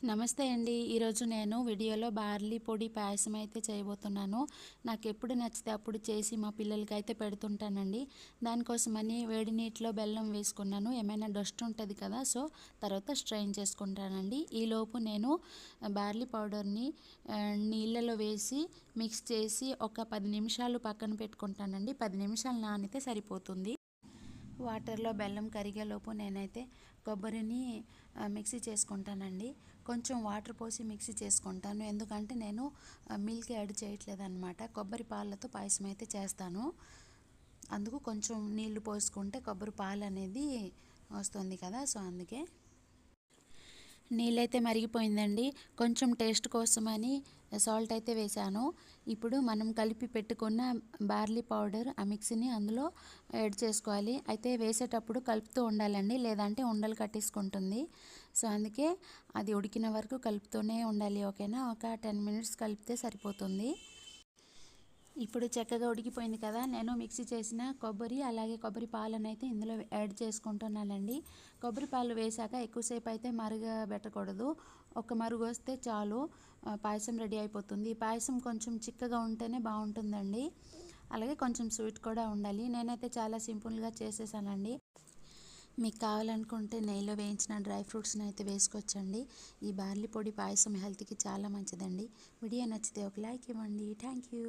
నమస్తే అండి. ఈరోజు నేను వీడియోలో బార్లీ పొడి పాయసం అయితే చేయబోతున్నాను. నాకు ఎప్పుడు నచ్చితే అప్పుడు చేసి మా పిల్లలకైతే పెడుతుంటానండి. దానికోసమని వేడి నీటిలో బెల్లం వేసుకున్నాను. ఏమైనా డస్ట్ ఉంటుంది కదా, సో తర్వాత స్ట్రెయిన్ చేసుకుంటానండి. ఈలోపు నేను బార్లీ పౌడర్ని నీళ్ళలో వేసి మిక్స్ చేసి ఒక 10 నిమిషాలు పక్కన పెట్టుకుంటానండి. 10 నిమిషాలు నానితే సరిపోతుంది. వాటర్లో బెల్లం కరిగేలోపు నేనైతే కొబ్బరిని మిక్సీ చేసుకుంటానండి. కొంచెం వాటర్ పోసి మిక్సీ చేసుకుంటాను, ఎందుకంటే నేను మిల్క్ యాడ్ చేయట్లేదు అనమాట. కొబ్బరి పాలతో పాయసం అయితే చేస్తాను. అందుకు కొంచెం నీళ్లు పోసుకుంటే కొబ్బరి పాలు అనేది వస్తుంది కదా, సో అందుకే. నీళ్ళైతే మరిగిపోయిందండి. కొంచెం టేస్ట్ కోసమని సాల్ట్ అయితే వేసాను. ఇప్పుడు మనం కలిపి పెట్టుకున్న బార్లీ పౌడర్ ఆ మిక్సీని అందులో యాడ్ చేసుకోవాలి. అయితే వేసేటప్పుడు కలుపుతూ ఉండాలండి, లేదంటే ఉండలు కట్టేసుకుంటుంది. సో అందుకే అది ఉడికిన వరకు కలుపుతూనే ఉండాలి. ఓకేనా, ఒక 10 మినిట్స్ కలిపితే సరిపోతుంది. ఇప్పుడు చక్కగా ఉడికిపోయింది కదా, నేను మిక్సీ చేసిన కొబ్బరి అలాగే కొబ్బరి పాలను అయితే ఇందులో యాడ్ చేసుకుంటున్నానండి. కొబ్బరి పాలు వేసాక ఎక్కువసేపు అయితే మరగబెట్టకూడదు. ఒక మరుగు వస్తే చాలు, పాయసం రెడీ అయిపోతుంది. ఈ పాయసం కొంచెం చిక్కగా ఉంటేనే బాగుంటుందండి. అలాగే కొంచెం స్వీట్ కూడా ఉండాలి. నేనైతే చాలా సింపుల్గా చేసేసానండి. మీకు కావాలనుకుంటే నెయ్యిలో వేయించిన డ్రై ఫ్రూట్స్ని అయితే వేసుకోవచ్చండి. ఈ బార్లీ పొడి పాయసం హెల్త్కి చాలా మంచిదండి. వీడియో నచ్చితే ఒక లైక్ ఇవ్వండి. Thank you.